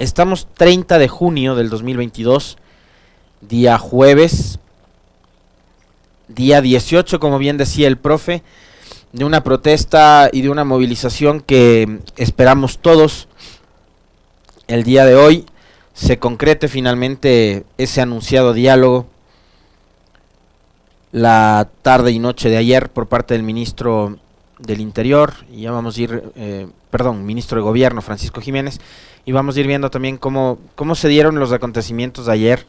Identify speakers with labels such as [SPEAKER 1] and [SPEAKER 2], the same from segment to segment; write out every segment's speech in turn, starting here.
[SPEAKER 1] Estamos 30 de junio del 2022, día jueves, día 18, como bien decía el profe, de una protesta y de una movilización que esperamos todos el día de hoy se concrete finalmente ese anunciado diálogo la tarde y noche de ayer por parte del ministro del Interior, y ya vamos a ir, ministro de Gobierno, Francisco Jiménez, y vamos a ir viendo también cómo se dieron los acontecimientos de ayer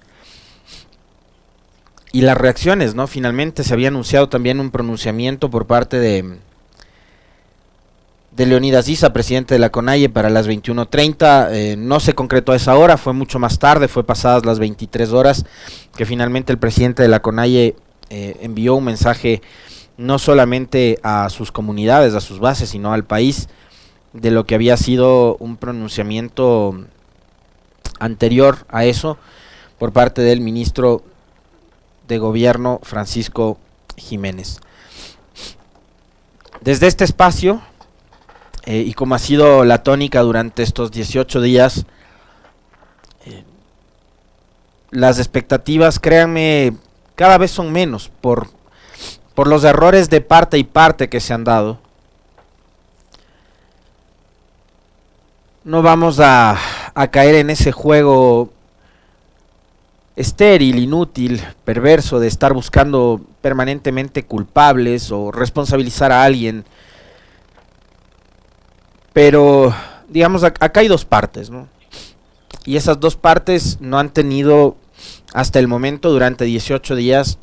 [SPEAKER 1] y las reacciones, ¿no? Finalmente se había anunciado también un pronunciamiento por parte de Leonidas Issa, presidente de la CONAIE, para las 21:30, no se concretó a esa hora, fue mucho más tarde, fue pasadas las 23 horas, que finalmente el presidente de la CONAIE envió un mensaje no solamente a sus comunidades, a sus bases, sino al país, de lo que había sido un pronunciamiento anterior a eso, por parte del ministro de Gobierno, Francisco Jiménez. Desde este espacio, y como ha sido la tónica durante estos 18 días, las expectativas, créanme, cada vez son menos por los errores de parte y parte que se han dado. No vamos a caer en ese juego estéril, inútil, perverso de estar buscando permanentemente culpables o responsabilizar a alguien. Pero, digamos, acá hay dos partes, ¿no? Y esas dos partes no han tenido, hasta el momento, durante 18 días,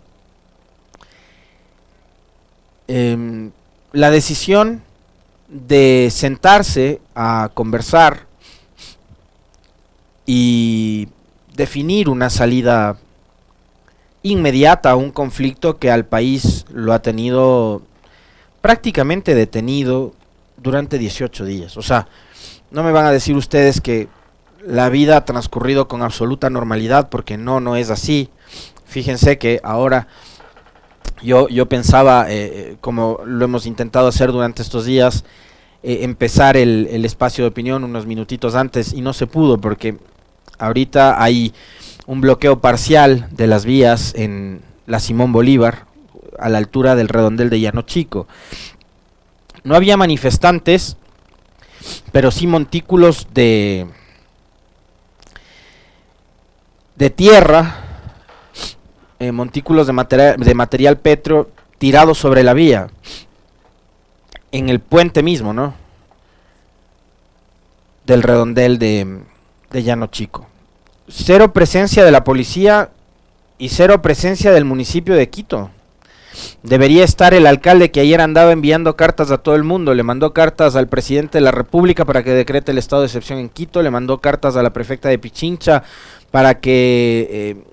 [SPEAKER 1] la decisión de sentarse a conversar y definir una salida inmediata a un conflicto que al país lo ha tenido prácticamente detenido durante 18 días. O sea, no me van a decir ustedes que la vida ha transcurrido con absoluta normalidad, porque no es así. Fíjense que ahora yo pensaba, como lo hemos intentado hacer durante estos días, empezar el espacio de opinión unos minutitos antes, y no se pudo porque ahorita hay un bloqueo parcial de las vías en la Simón Bolívar, a la altura del redondel de Llano Chico. No había manifestantes, pero sí montículos de tierra, montículos de material pétreo tirados sobre la vía, en el puente mismo, ¿no?, del redondel de Llano Chico. Cero presencia de la policía y cero presencia del municipio de Quito. Debería estar el alcalde, que ayer andaba enviando cartas a todo el mundo. Le mandó cartas al presidente de la República para que decrete el estado de excepción en Quito, le mandó cartas a la prefecta de Pichincha para que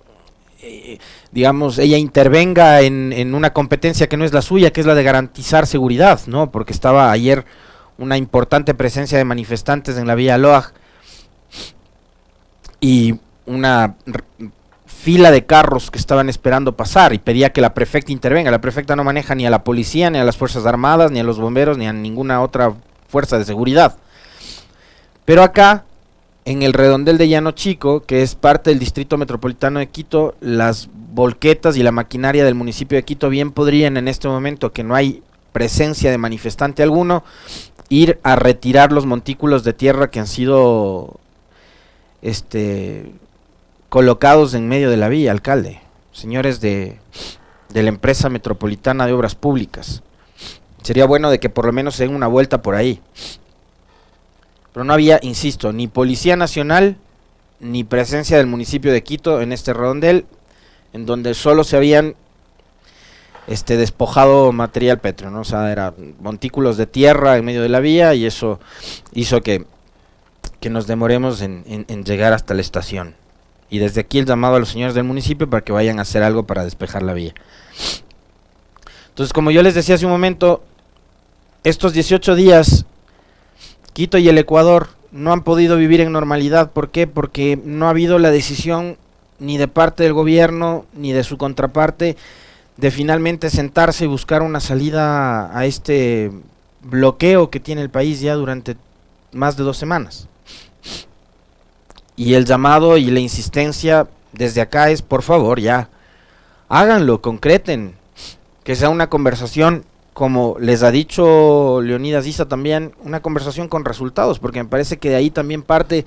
[SPEAKER 1] digamos, ella intervenga en una competencia que no es la suya, que es la de garantizar seguridad, ¿no? Porque estaba ayer una importante presencia de manifestantes en la vía Loag y una fila de carros que estaban esperando pasar, y pedía que la prefecta intervenga. La prefecta no maneja ni a la policía, ni a las fuerzas armadas, ni a los bomberos, ni a ninguna otra fuerza de seguridad. Pero acá, en el redondel de Llano Chico, que es parte del distrito metropolitano de Quito, las volquetas y la maquinaria del municipio de Quito bien podrían, en este momento que no hay presencia de manifestante alguno, ir a retirar los montículos de tierra que han sido colocados en medio de la vía, alcalde. Señores de la empresa metropolitana de obras públicas, sería bueno de que por lo menos se den una vuelta por ahí. Pero no había, insisto, ni Policía Nacional ni presencia del municipio de Quito en este redondel, en donde solo se habían despojado material pétreo, ¿no? O sea, eran montículos de tierra en medio de la vía, y eso hizo que nos demoremos en llegar hasta la estación. Y desde aquí el llamado a los señores del municipio para que vayan a hacer algo para despejar la vía. Entonces, como yo les decía hace un momento, estos 18 días, Quito y el Ecuador no han podido vivir en normalidad. ¿Por qué? Porque no ha habido la decisión ni de parte del gobierno ni de su contraparte de finalmente sentarse y buscar una salida a este bloqueo que tiene el país ya durante más de 2 semanas. Y el llamado y la insistencia desde acá es, por favor, ya, háganlo, concreten, que sea una conversación, como les ha dicho Leonidas Issa también, una conversación con resultados, porque me parece que de ahí también parte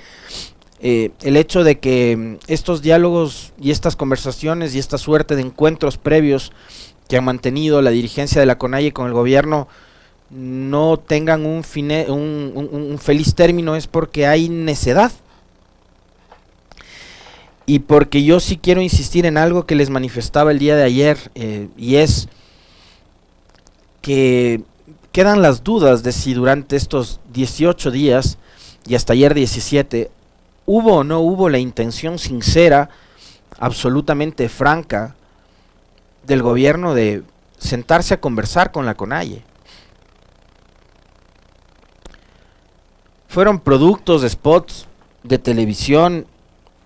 [SPEAKER 1] el hecho de que estos diálogos y estas conversaciones y esta suerte de encuentros previos que han mantenido la dirigencia de la CONAIE con el gobierno no tengan un feliz término, es porque hay necedad. Y porque yo sí quiero insistir en algo que les manifestaba el día de ayer, y es que quedan las dudas de si durante estos 18 días y hasta ayer 17 hubo o no hubo la intención sincera, absolutamente franca, del gobierno de sentarse a conversar con la CONAIE. Fueron productos de spots de televisión,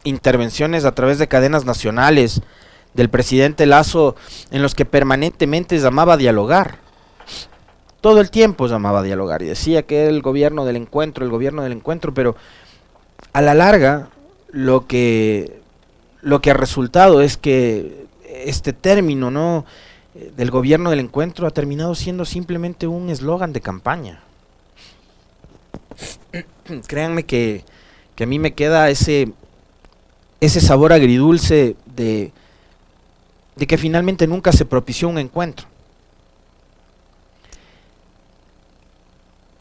[SPEAKER 1] intervenciones a través de cadenas nacionales del presidente Lasso, en los que permanentemente llamaba a dialogar. Todo el tiempo llamaba a dialogar y decía que era el gobierno del encuentro, pero a la larga lo que ha resultado es que este término, ¿no?, del gobierno del encuentro ha terminado siendo simplemente un eslogan de campaña. Créanme que a mí me queda ese sabor agridulce de que finalmente nunca se propició un encuentro.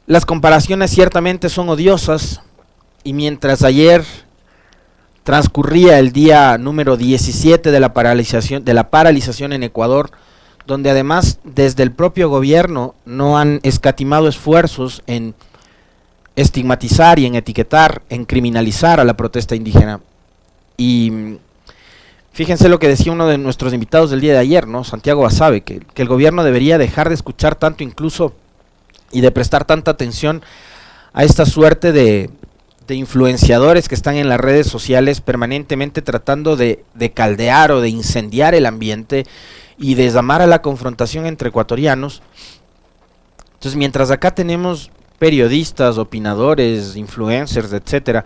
[SPEAKER 1] Las comparaciones ciertamente son odiosas, y mientras ayer transcurría el día número 17 de la paralización en Ecuador, donde además desde el propio gobierno no han escatimado esfuerzos en estigmatizar y en etiquetar, en criminalizar a la protesta indígena. Y fíjense lo que decía uno de nuestros invitados del día de ayer, ¿no?, Santiago Basabe, que el gobierno debería dejar de escuchar tanto incluso y de prestar tanta atención a esta suerte de influenciadores que están en las redes sociales permanentemente tratando de caldear o de incendiar el ambiente y de llamar a la confrontación entre ecuatorianos. Entonces, mientras acá tenemos periodistas, opinadores, influencers, etcétera,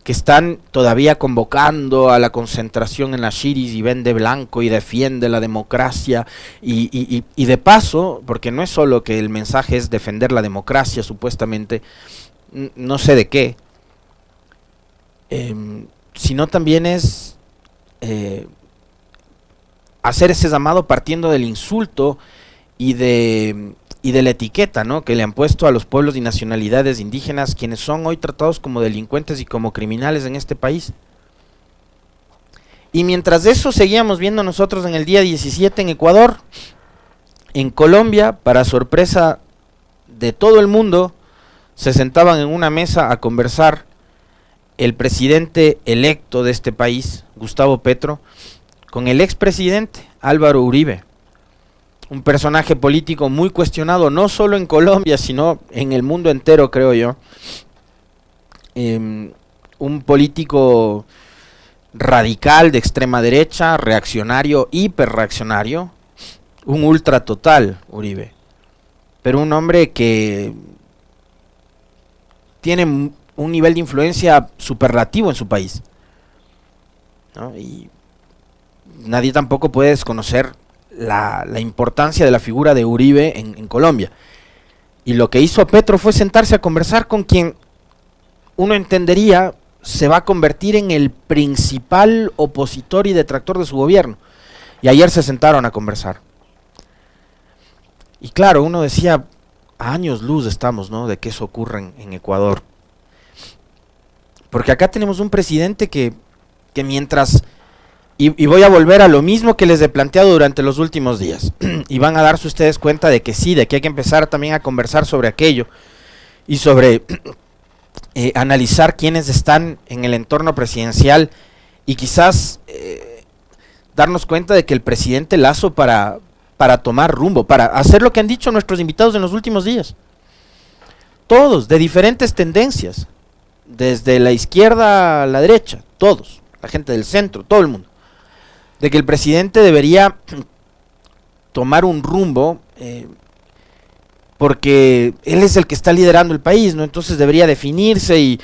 [SPEAKER 1] que están todavía convocando a la concentración en las Shiris y vende blanco y defiende la democracia y de paso, porque no es solo que el mensaje es defender la democracia supuestamente, no sé de qué, sino también es hacer ese llamado partiendo del insulto y de la etiqueta, ¿no?, que le han puesto a los pueblos y nacionalidades indígenas, quienes son hoy tratados como delincuentes y como criminales en este país. Y mientras eso seguíamos viendo nosotros en el día 17 en Ecuador, en Colombia, para sorpresa de todo el mundo, se sentaban en una mesa a conversar el presidente electo de este país, Gustavo Petro, con el expresidente Álvaro Uribe, un personaje político muy cuestionado, no solo en Colombia, sino en el mundo entero, creo yo. Un político radical de extrema derecha, reaccionario, hiperreaccionario, un ultra total, Uribe, pero un hombre que tiene un nivel de influencia superlativo en su país, ¿no? Y nadie tampoco puede desconocer la importancia de la figura de Uribe en Colombia. Y lo que hizo Petro fue sentarse a conversar con quien uno entendería se va a convertir en el principal opositor y detractor de su gobierno. Y ayer se sentaron a conversar. Y claro, uno decía, a años luz estamos, ¿no?, de que eso ocurra en Ecuador. Porque acá tenemos un presidente que mientras... Y voy a volver a lo mismo que les he planteado durante los últimos días. Y van a darse ustedes cuenta de que sí, de que hay que empezar también a conversar sobre aquello. Y sobre analizar quiénes están en el entorno presidencial. Y quizás darnos cuenta de que el presidente Lasso para tomar rumbo, para hacer lo que han dicho nuestros invitados en los últimos días. Todos, de diferentes tendencias. Desde la izquierda a la derecha, todos. La gente del centro, todo el mundo. De que el presidente debería tomar un rumbo, porque él es el que está liderando el país, ¿no? Entonces debería definirse y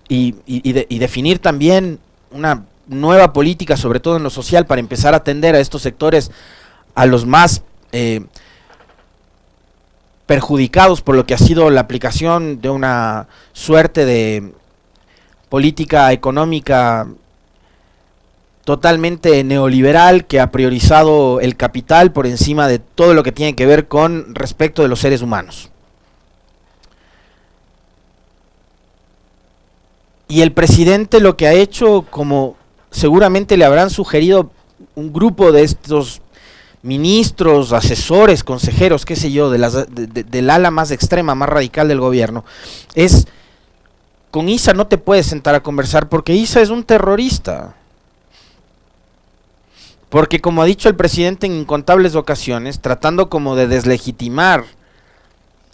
[SPEAKER 1] y definir también una nueva política, sobre todo en lo social, para empezar a atender a estos sectores, a los más perjudicados por lo que ha sido la aplicación de una suerte de política económica totalmente neoliberal que ha priorizado el capital por encima de todo lo que tiene que ver con respecto de los seres humanos. Y el presidente lo que ha hecho, como seguramente le habrán sugerido un grupo de estos ministros, asesores, consejeros, qué sé yo, del ala más extrema, más radical del gobierno, es: con Issa no te puedes sentar a conversar porque Issa es un terrorista. Porque, como ha dicho el presidente en incontables ocasiones, tratando como de deslegitimar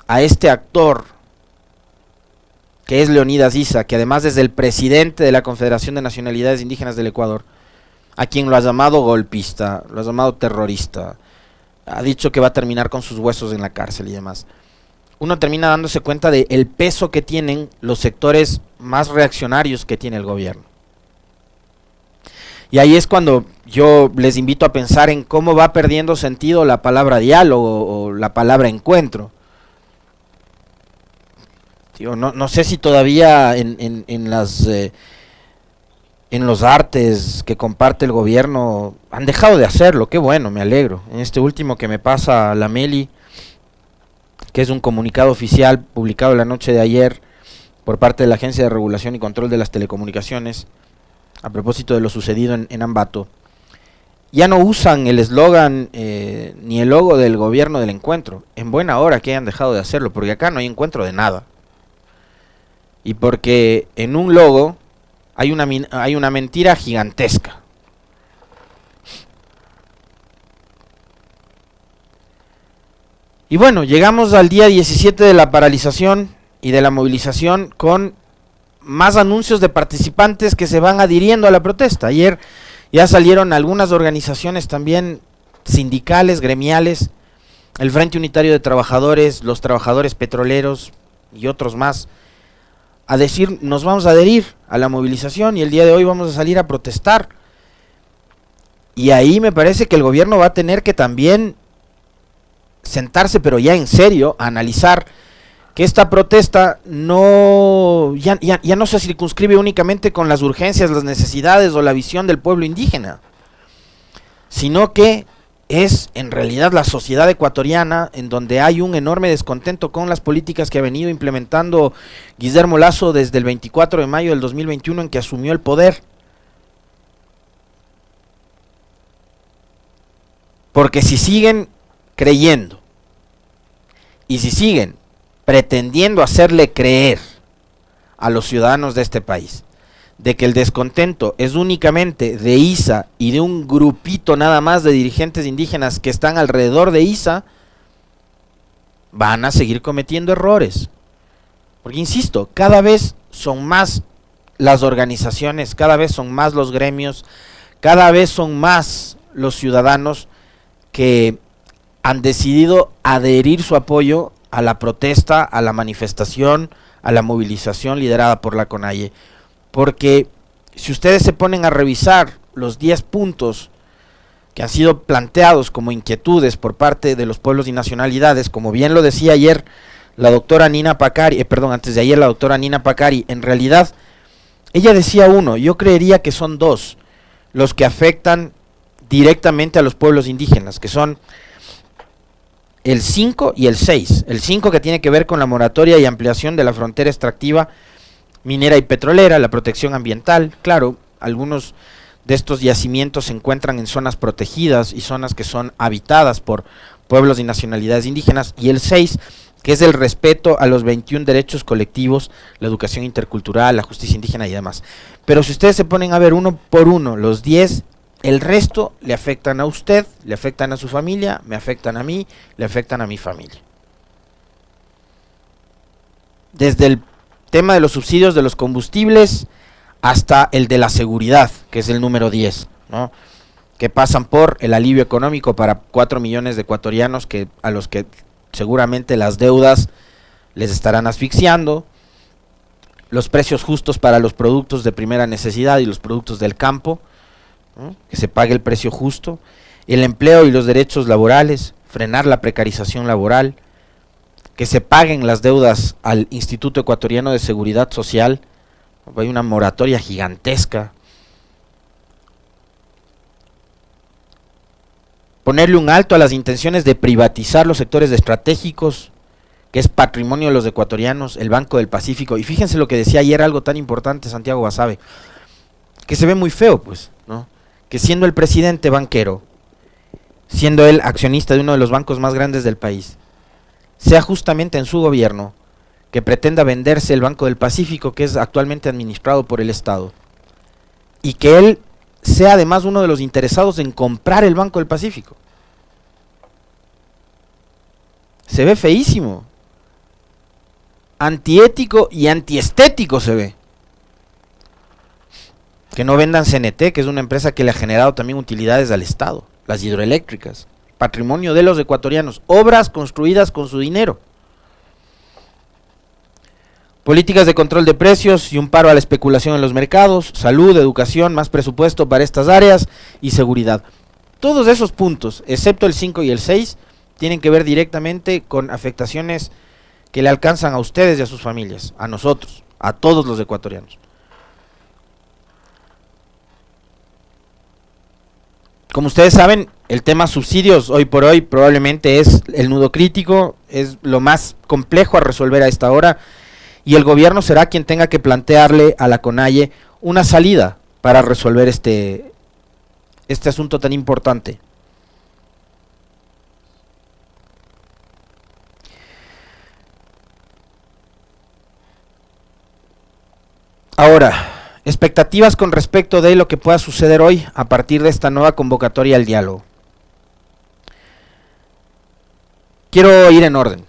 [SPEAKER 1] a este actor que es Leonidas Issa, que además es el presidente de la Confederación de Nacionalidades Indígenas del Ecuador, a quien lo ha llamado golpista, lo ha llamado terrorista, ha dicho que va a terminar con sus huesos en la cárcel y demás. Uno termina dándose cuenta del peso que tienen los sectores más reaccionarios que tiene el gobierno. Y ahí es cuando yo les invito a pensar en cómo va perdiendo sentido la palabra diálogo o la palabra encuentro. No sé si todavía en los artes que comparte el gobierno han dejado de hacerlo. Qué bueno, me alegro. En este último que me pasa la Meli, que es un comunicado oficial publicado la noche de ayer por parte de la Agencia de Regulación y Control de las Telecomunicaciones, a propósito de lo sucedido en Ambato, ya no usan el eslogan ni el logo del gobierno del encuentro. En buena hora que hayan dejado de hacerlo, porque acá no hay encuentro de nada. Y porque en un logo hay una mentira gigantesca. Y bueno, llegamos al día 17 de la paralización y de la movilización con más anuncios de participantes que se van adhiriendo a la protesta. Ayer ya salieron algunas organizaciones también sindicales, gremiales, el Frente Unitario de Trabajadores, los trabajadores petroleros y otros más, a decir: nos vamos a adherir a la movilización y el día de hoy vamos a salir a protestar. Y ahí me parece que el gobierno va a tener que también sentarse, pero ya en serio, a analizar que esta protesta ya no se circunscribe únicamente con las urgencias, las necesidades o la visión del pueblo indígena, sino que es en realidad la sociedad ecuatoriana, en donde hay un enorme descontento con las políticas que ha venido implementando Guillermo Lasso desde el 24 de mayo del 2021 en que asumió el poder. Porque si siguen creyendo y si siguen pretendiendo hacerle creer a los ciudadanos de este país de que el descontento es únicamente de Issa y de un grupito nada más de dirigentes indígenas que están alrededor de Issa, van a seguir cometiendo errores. Porque insisto, cada vez son más las organizaciones, cada vez son más los gremios, cada vez son más los ciudadanos que han decidido adherir su apoyo a la protesta, a la manifestación, a la movilización liderada por la CONAIE. Porque si ustedes se ponen a revisar los 10 puntos que han sido planteados como inquietudes por parte de los pueblos y nacionalidades, como bien lo decía ayer la doctora Nina Pacari, antes de ayer la doctora Nina Pacari, en realidad ella decía uno, yo creería que son dos los que afectan directamente a los pueblos indígenas, que son el 5 y el 6. El 5 que tiene que ver con la moratoria y ampliación de la frontera extractiva minera y petrolera, la protección ambiental. Claro, algunos de estos yacimientos se encuentran en zonas protegidas y zonas que son habitadas por pueblos y nacionalidades indígenas. Y el 6, que es el respeto a los 21 derechos colectivos, la educación intercultural, la justicia indígena y demás. Pero si ustedes se ponen a ver uno por uno los 10, el resto le afectan a usted, le afectan a su familia, me afectan a mí, le afectan a mi familia. Desde el tema de los subsidios de los combustibles hasta el de la seguridad, que es el número 10, ¿no? Que pasan por el alivio económico para 4 millones de ecuatorianos a los que seguramente las deudas les estarán asfixiando. los precios justos para los productos de primera necesidad y los productos del campo, ¿no? Que se pague el precio justo, el empleo y los derechos laborales, frenar la precarización laboral, que se paguen las deudas al Instituto Ecuatoriano de Seguridad Social. Hay una moratoria gigantesca. Ponerle un alto a las intenciones de privatizar los sectores estratégicos, que es patrimonio de los ecuatorianos, el Banco del Pacífico. Y fíjense lo que decía ayer, algo tan importante, Santiago Basabe, que se ve muy feo, pues, ¿no? Que siendo el presidente banquero, siendo él accionista de uno de los bancos más grandes del país, sea justamente en su gobierno que pretenda venderse el Banco del Pacífico, que es actualmente administrado por el Estado, y que él sea además uno de los interesados en comprar el Banco del Pacífico. Se ve feísimo, antiético y antiestético se ve. Que no vendan CNT, que es una empresa que le ha generado también utilidades al Estado, las hidroeléctricas, patrimonio de los ecuatorianos, obras construidas con su dinero. Políticas de control de precios y un paro a la especulación en los mercados, salud, educación, más presupuesto para estas áreas y seguridad. Todos esos puntos, excepto el 5 y el 6, tienen que ver directamente con afectaciones que le alcanzan a ustedes y a sus familias, a nosotros, a todos los ecuatorianos. Como ustedes saben, el tema subsidios hoy por hoy probablemente es el nudo crítico, es lo más complejo a resolver a esta hora, y el gobierno será quien tenga que plantearle a la CONAIE una salida para resolver este asunto tan importante. Ahora, expectativas con respecto de lo que pueda suceder hoy a partir de esta nueva convocatoria al diálogo. Quiero ir en orden,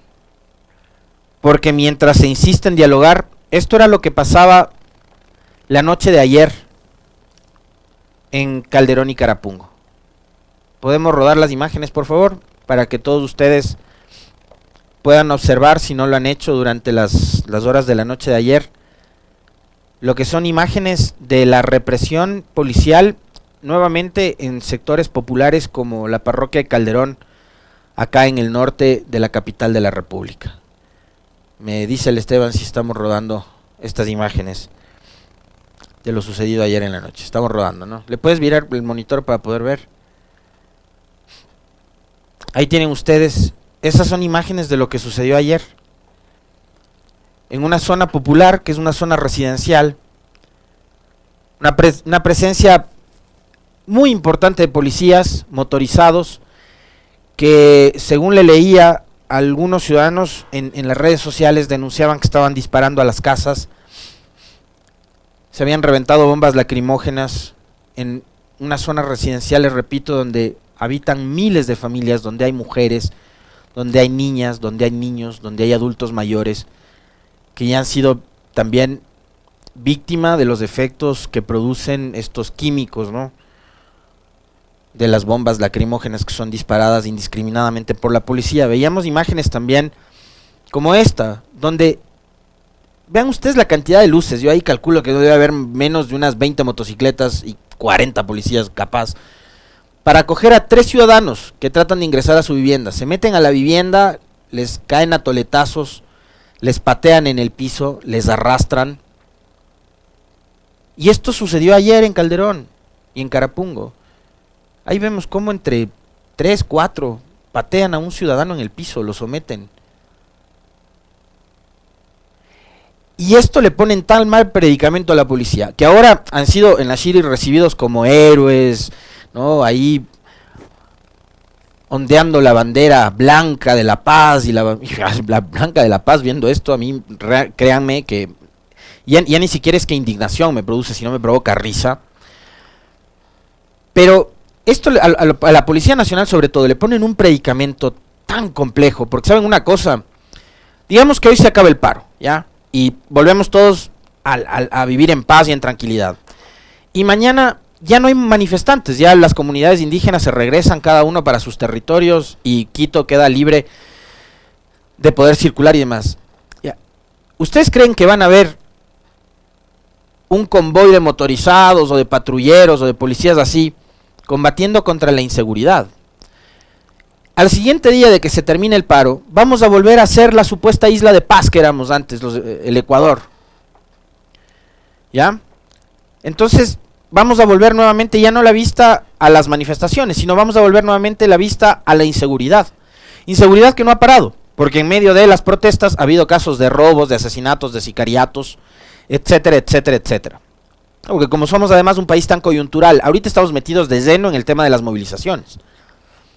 [SPEAKER 1] porque mientras se insiste en dialogar, esto era lo que pasaba la noche de ayer en Calderón y Carapungo. ¿Podemos rodar las imágenes, por favor? Para que todos ustedes puedan observar, si no lo han hecho durante las horas de la noche de ayer, lo que son imágenes de la represión policial nuevamente en sectores populares como la parroquia de Calderón, acá en el norte de la capital de la República. Me dice el Esteban si estamos rodando estas imágenes de lo sucedido ayer en la noche. Estamos rodando, ¿no? ¿Le puedes virar el monitor para poder ver? Ahí tienen ustedes, esas son imágenes de lo que sucedió ayer en una zona popular, que es una zona residencial, una presencia muy importante de policías motorizados, que según le leía, algunos ciudadanos en las redes sociales denunciaban que estaban disparando a las casas, se habían reventado bombas lacrimógenas en una zona residencial, les repito, donde habitan miles de familias, donde hay mujeres, donde hay niñas, donde hay niños, donde hay adultos mayores, que ya han sido también víctima de los efectos que producen estos químicos, ¿no? De las bombas lacrimógenas que son disparadas indiscriminadamente por la policía. Veíamos imágenes también como esta, donde vean ustedes la cantidad de luces. Yo ahí calculo que debe haber menos de unas 20 motocicletas y 40 policías capaz para acoger a 3 ciudadanos que tratan de ingresar a su vivienda. Se meten a la vivienda, les caen a toletazos, les patean en el piso, les arrastran. Y esto sucedió ayer en Calderón y en Carapungo. Ahí vemos cómo entre 3, 4 patean a un ciudadano en el piso, lo someten. Y esto le pone en tal mal predicamento a la policía, que ahora han sido en la Shiri recibidos como héroes, ¿no? Ahí ondeando la bandera blanca de la paz, y la blanca de la paz, viendo esto, a mí, créanme que ya ni siquiera es que indignación me produce, sino me provoca risa. Pero esto a la Policía Nacional sobre todo le ponen un predicamento tan complejo, porque saben una cosa, digamos que hoy se acaba el paro, ¿ya? Y volvemos todos a vivir en paz y en tranquilidad. Y mañana ya no hay manifestantes, ya las comunidades indígenas se regresan cada uno para sus territorios y Quito queda libre de poder circular y demás. Ya. ¿Ustedes creen que van a haber un convoy de motorizados o de patrulleros o de policías así, combatiendo contra la inseguridad. Al siguiente día de que se termine el paro, vamos a volver a ser la supuesta isla de paz que éramos antes, el Ecuador. ¿Ya? Entonces, vamos a volver nuevamente ya no la vista a las manifestaciones, sino vamos a volver nuevamente la vista a la inseguridad. Inseguridad que no ha parado, porque en medio de las protestas ha habido casos de robos, de asesinatos, de sicariatos, etcétera, etcétera, etcétera. Porque como somos además un país tan coyuntural, ahorita estamos metidos de lleno en el tema de las movilizaciones.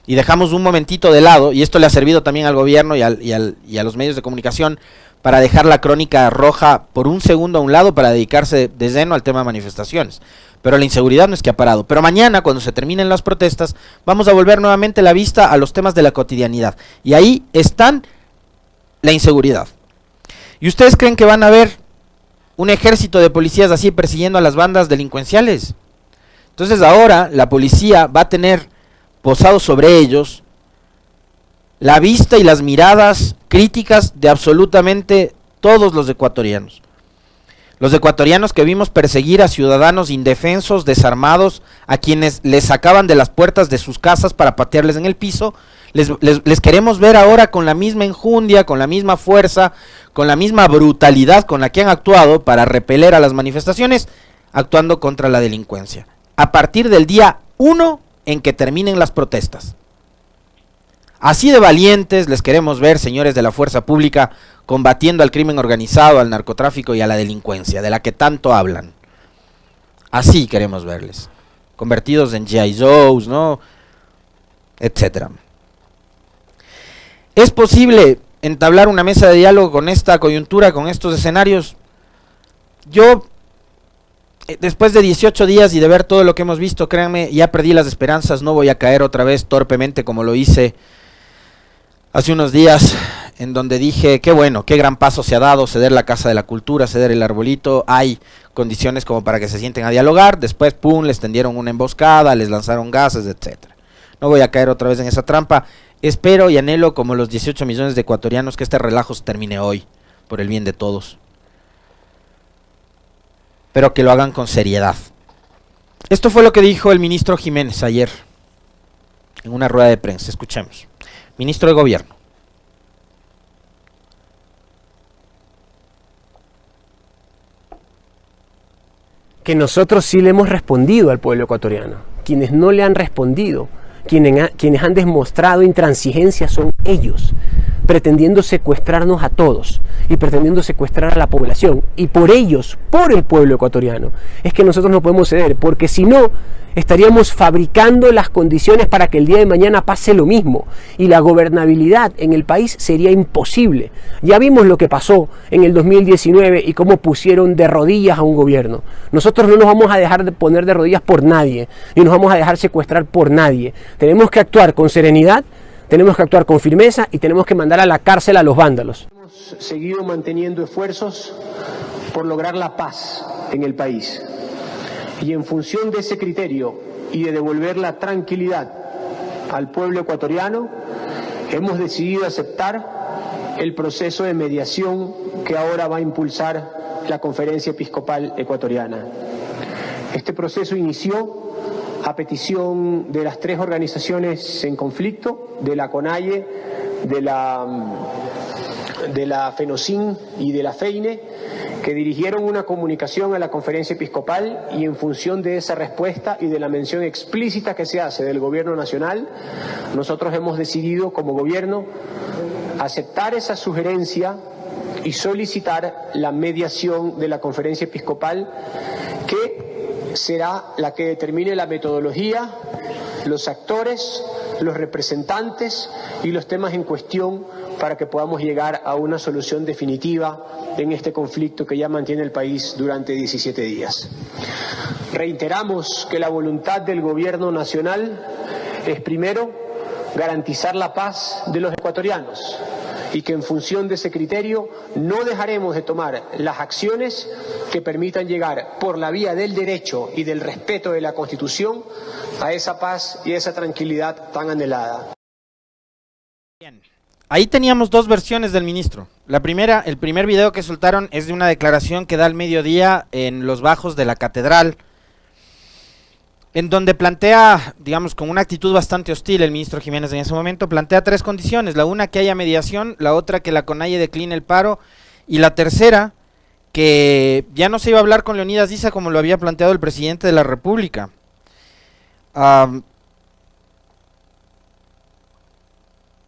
[SPEAKER 1] Y dejamos un momentito de lado, y esto le ha servido también al gobierno y a los medios de comunicación, para dejar la crónica roja por un segundo a un lado para dedicarse de lleno al tema de manifestaciones. Pero la inseguridad no es que ha parado. Pero mañana, cuando se terminen las protestas, vamos a volver nuevamente la vista a los temas de la cotidianidad. Y ahí están la inseguridad. ¿Y ustedes creen que van a ver un ejército de policías así persiguiendo a las bandas delincuenciales? Entonces ahora la policía va a tener posado sobre ellos la vista y las miradas críticas de absolutamente todos los ecuatorianos. Los ecuatorianos que vimos perseguir a ciudadanos indefensos, desarmados, a quienes les sacaban de las puertas de sus casas para patearles en el piso, les queremos ver ahora con la misma enjundia, con la misma fuerza, con la misma brutalidad con la que han actuado para repeler a las manifestaciones, actuando contra la delincuencia. A partir del día 1 en que terminen las protestas. Así de valientes les queremos ver, señores de la fuerza pública, combatiendo al crimen organizado, al narcotráfico y a la delincuencia, de la que tanto hablan. Así queremos verles, convertidos en G.I. Joes, ¿no? Etcétera. ¿Es posible entablar una mesa de diálogo con esta coyuntura, con estos escenarios? Yo, después de 18 días y de ver todo lo que hemos visto, créanme, ya perdí las esperanzas, no voy a caer otra vez torpemente como lo hice hace unos días, en donde dije, qué bueno, qué gran paso se ha dado, ceder la Casa de la Cultura, ceder el arbolito, hay condiciones como para que se sienten a dialogar, después, pum, les tendieron una emboscada, les lanzaron gases, etcétera. No voy a caer otra vez en esa trampa, espero y anhelo, como los 18 millones de ecuatorianos, que este relajo se termine hoy, por el bien de todos. Pero que lo hagan con seriedad. Esto fue lo que dijo el ministro Jiménez ayer, en una rueda de prensa, escuchemos. Ministro de Gobierno.
[SPEAKER 2] Que nosotros sí le hemos respondido al pueblo ecuatoriano. Quienes no le han respondido, quienes han demostrado intransigencia son ellos, pretendiendo secuestrarnos a todos y pretendiendo secuestrar a la población. Y por ellos, por el pueblo ecuatoriano, es que nosotros no podemos ceder, porque si no, estaríamos fabricando las condiciones para que el día de mañana pase lo mismo y la gobernabilidad en el país sería imposible. Ya vimos lo que pasó en el 2019 y cómo pusieron de rodillas a un gobierno. Nosotros no nos vamos a dejar de poner de rodillas por nadie, ni nos vamos a dejar secuestrar por nadie. Tenemos que actuar con serenidad, tenemos que actuar con firmeza y tenemos que mandar a la cárcel a los vándalos.
[SPEAKER 3] Hemos seguido manteniendo esfuerzos por lograr la paz en el país. Y en función de ese criterio y de devolver la tranquilidad al pueblo ecuatoriano, hemos decidido aceptar el proceso de mediación que ahora va a impulsar la Conferencia Episcopal Ecuatoriana. Este proceso inició a petición de las 3 organizaciones en conflicto, de la CONAIE, de la FENOCIN y de la FEINE, que dirigieron una comunicación a la Conferencia Episcopal, y en función de esa respuesta y de la mención explícita que se hace del Gobierno Nacional, nosotros hemos decidido como Gobierno aceptar esa sugerencia y solicitar la mediación de la Conferencia Episcopal, que será la que determine la metodología, los actores, los representantes y los temas en cuestión para que podamos llegar a una solución definitiva en este conflicto que ya mantiene el país durante 17 días. Reiteramos que la voluntad del Gobierno Nacional es, primero, garantizar la paz de los ecuatorianos, y que en función de ese criterio no dejaremos de tomar las acciones que permitan llegar por la vía del derecho y del respeto de la Constitución a esa paz y a esa tranquilidad tan anhelada.
[SPEAKER 1] Bien. ahí teníamos dos versiones del ministro. La primera, el primer video que soltaron es de una declaración que da al mediodía en los bajos de la catedral, en donde plantea, digamos, con una actitud bastante hostil el ministro Jiménez en ese momento, plantea tres condiciones: la una, que haya mediación; la otra, que la CONAIE decline el paro; y la tercera, que ya no se iba a hablar con Leonidas Issa como lo había planteado el presidente de la República.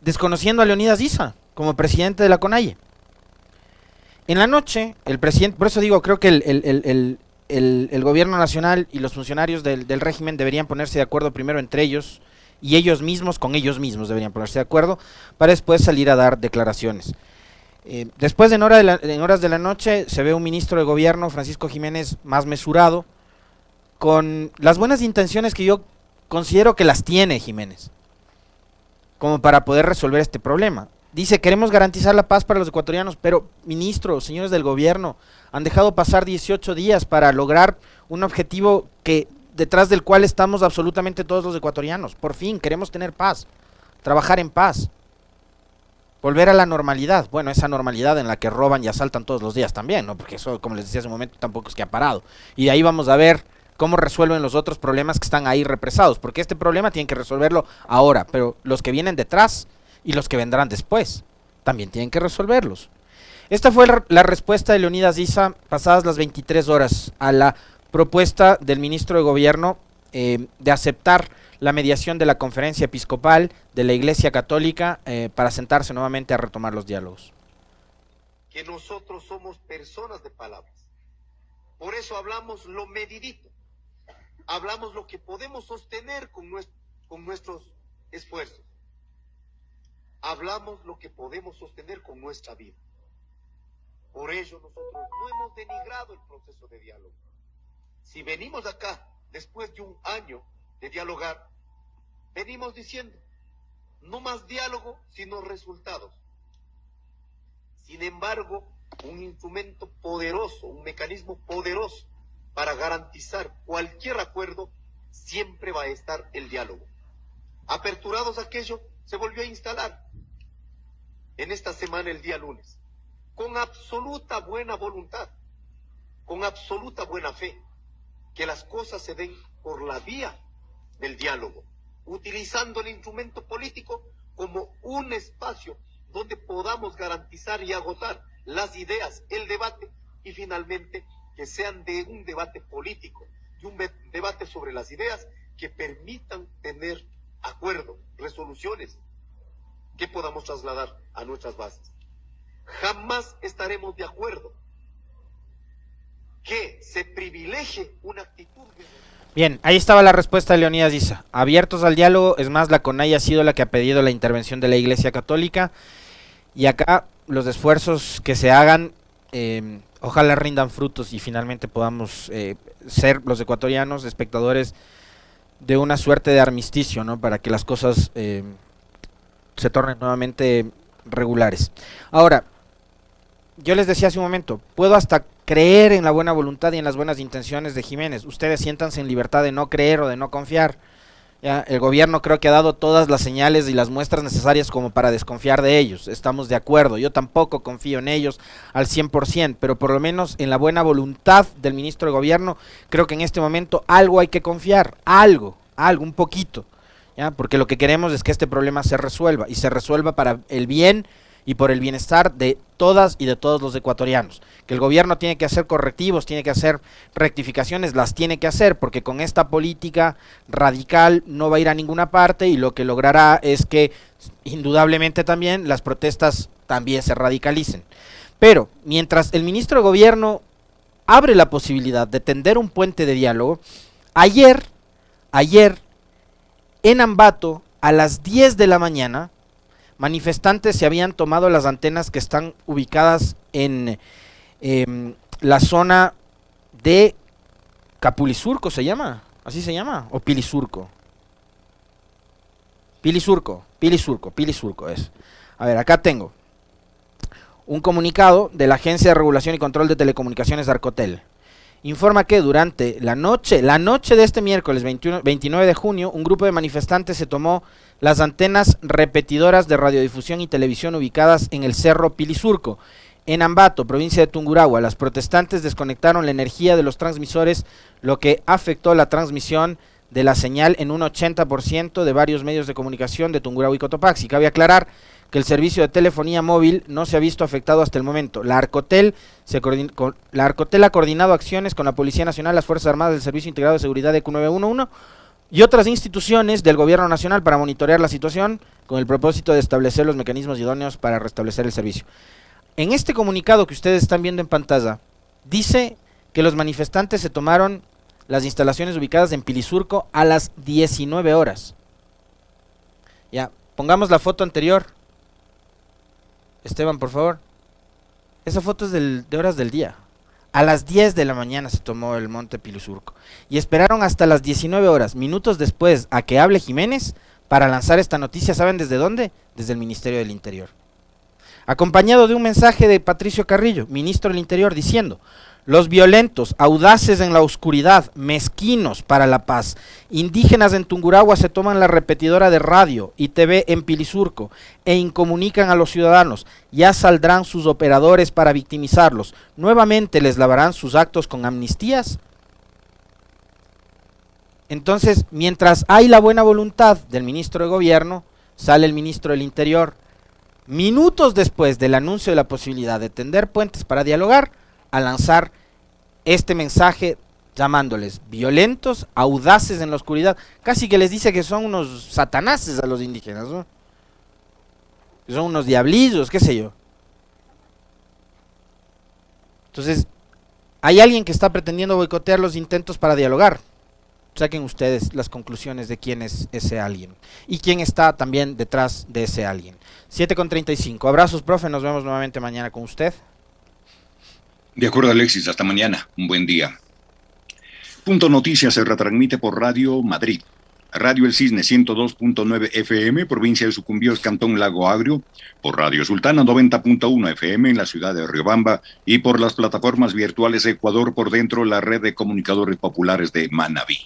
[SPEAKER 1] Desconociendo a Leonidas Issa como presidente de la CONAIE. En la noche, el presidente, por eso digo, creo que el gobierno nacional y los funcionarios del régimen deberían ponerse de acuerdo primero entre ellos, y ellos mismos con ellos mismos deberían ponerse de acuerdo para después salir a dar declaraciones. Después, en horas de la noche, se ve un ministro de gobierno, Francisco Jiménez, más mesurado, con las buenas intenciones que yo considero que las tiene Jiménez, como para poder resolver este problema. Dice: queremos garantizar la paz para los ecuatorianos, pero, ministro, señores del gobierno, han dejado pasar 18 días para lograr un objetivo detrás del cual estamos absolutamente todos los ecuatorianos. Por fin, queremos tener paz, trabajar en paz, volver a la normalidad. Bueno, esa normalidad en la que roban y asaltan todos los días también, ¿no? Porque eso, como les decía hace un momento, tampoco es que ha parado. Y de ahí vamos a ver cómo resuelven los otros problemas que están ahí represados, porque este problema tienen que resolverlo ahora, pero los que vienen detrás y los que vendrán después también tienen que resolverlos. Esta fue la respuesta de Leonidas Issa pasadas las 23 horas a la propuesta del ministro de gobierno de aceptar la mediación de la conferencia episcopal de la Iglesia Católica para sentarse nuevamente a retomar los diálogos.
[SPEAKER 4] Que nosotros somos personas de palabras, por eso hablamos lo medidito, hablamos lo que podemos sostener con nuestros esfuerzos, hablamos lo que podemos sostener con nuestra vida. Por ello nosotros no hemos denigrado el proceso de diálogo. Si venimos acá después de un año de dialogar, venimos diciendo: no más diálogo, sino resultados. Sin embargo, un instrumento poderoso, un mecanismo poderoso para garantizar cualquier acuerdo, siempre va a estar el diálogo. Aperturados aquello, se volvió a instalar en esta semana, el día lunes, con absoluta buena voluntad, con absoluta buena fe, que las cosas se den por la vía del diálogo, utilizando el instrumento político como un espacio donde podamos garantizar y agotar las ideas, el debate, y finalmente que sean de un debate político, de un debate sobre las ideas que permitan tener acuerdo, resoluciones que podamos trasladar a nuestras bases. Jamás estaremos de acuerdo que se privilegie una actitud de...
[SPEAKER 1] Bien, ahí estaba la respuesta de Leonidas Issa. Abiertos al diálogo, es más, la CONAIE ha sido la que ha pedido la intervención de la Iglesia Católica, y acá los esfuerzos que se hagan, ojalá rindan frutos y finalmente podamos ser los ecuatorianos espectadores de una suerte de armisticio, ¿no? Para que las cosas se tornen nuevamente regulares. Ahora, yo les decía hace un momento, puedo hasta creer en la buena voluntad y en las buenas intenciones de Jiménez. Ustedes siéntanse en libertad de no creer o de no confiar. Ya, el gobierno creo que ha dado todas las señales y las muestras necesarias como para desconfiar de ellos. Estamos de acuerdo. Yo tampoco confío en ellos al 100%, pero por lo menos en la buena voluntad del ministro de gobierno, creo que en este momento algo hay que confiar. Algo, un poquito. ¿Ya? Porque lo que queremos es que este problema se resuelva, y se resuelva para el bien y por el bienestar de todas y de todos los ecuatorianos. Que el gobierno tiene que hacer correctivos, tiene que hacer rectificaciones, las tiene que hacer, porque con esta política radical no va a ir a ninguna parte, y lo que logrará es que indudablemente también las protestas también se radicalicen. Pero mientras el ministro de gobierno abre la posibilidad de tender un puente de diálogo, ayer en Ambato, a las 10 de la mañana, manifestantes se habían tomado las antenas que están ubicadas en la zona de Capulisurco, ¿se llama? ¿Así se llama? ¿O Pilisurco? Pilisurco es. A ver, acá tengo un comunicado de la Agencia de Regulación y Control de Telecomunicaciones de Arcotel. informa que durante la noche de este miércoles 29 de junio, un grupo de manifestantes se tomó las antenas repetidoras de radiodifusión y televisión ubicadas en el Cerro Pilisurco, en Ambato, provincia de Tungurahua. Las protestantes desconectaron la energía de los transmisores, lo que afectó la transmisión de la señal en un 80% de varios medios de comunicación de Tungurahua y Cotopaxi. Cabe aclarar que el servicio de telefonía móvil no se ha visto afectado hasta el momento. La Arcotel ha coordinado acciones con la Policía Nacional, las Fuerzas Armadas del Servicio Integrado de Seguridad EQ 911 y otras instituciones del Gobierno Nacional para monitorear la situación con el propósito de establecer los mecanismos idóneos para restablecer el servicio. En este comunicado que ustedes están viendo en pantalla, dice que los manifestantes se tomaron las instalaciones ubicadas en Pilisurco a las 19 horas. Ya, pongamos la foto anterior. Esteban, por favor. Esa foto es de horas del día. A las 10 de la mañana se tomó el monte Pilisurco. Y esperaron hasta las 19 horas, minutos después, a que hable Jiménez para lanzar esta noticia. ¿Saben desde dónde? Desde el Ministerio del Interior. Acompañado de un mensaje de Patricio Carrillo, ministro del Interior, diciendo: los violentos, audaces en la oscuridad, mezquinos para la paz, indígenas en Tungurahua se toman la repetidora de radio y TV en Pilisurco e incomunican a los ciudadanos. Ya saldrán sus operadores para victimizarlos. ¿Nuevamente les lavarán sus actos con amnistías? Entonces, mientras hay la buena voluntad del ministro de Gobierno, sale el ministro del Interior, minutos después del anuncio de la posibilidad de tender puentes para dialogar, a lanzar este mensaje llamándoles violentos, audaces en la oscuridad. Casi que les dice que son unos satanases a los indígenas, ¿no? Que son unos diablillos, qué sé yo. Entonces, hay alguien que está pretendiendo boicotear los intentos para dialogar. Saquen ustedes las conclusiones de quién es ese alguien y quién está también detrás de ese alguien. 7:35. Abrazos, profe, nos vemos nuevamente mañana con usted.
[SPEAKER 5] De acuerdo, Alexis, hasta mañana. Un buen día. Punto Noticias se retransmite por Radio Madrid, Radio El Cisne 102.9 FM, provincia de Sucumbíos, Cantón Lago Agrio, por Radio Sultana 90.1 FM en la ciudad de Riobamba y por las plataformas virtuales Ecuador por dentro, la red de comunicadores populares de Manabí.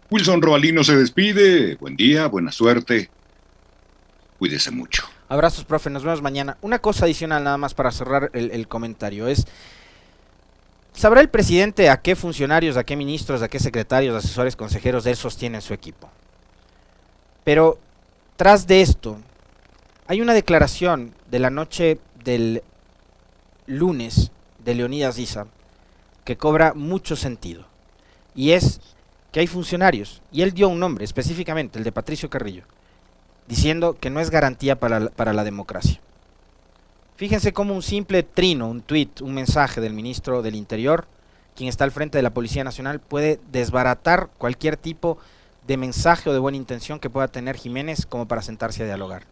[SPEAKER 5] Wilson Robalino se despide. Buen día, buena suerte. Cuídese mucho.
[SPEAKER 1] Abrazos, profe, nos vemos mañana. Una cosa adicional nada más para cerrar el comentario es: ¿sabrá el presidente a qué funcionarios, a qué ministros, a qué secretarios, asesores, consejeros él sostiene en su equipo? Pero tras de esto, hay una declaración de la noche del lunes de Leonidas Issa que cobra mucho sentido. Y es que hay funcionarios, y él dio un nombre específicamente, el de Patricio Carrillo, diciendo que no es garantía para la democracia. Fíjense cómo un simple trino, un tuit, un mensaje del ministro del Interior, quien está al frente de la Policía Nacional, puede desbaratar cualquier tipo de mensaje o de buena intención que pueda tener Jiménez como para sentarse a dialogar.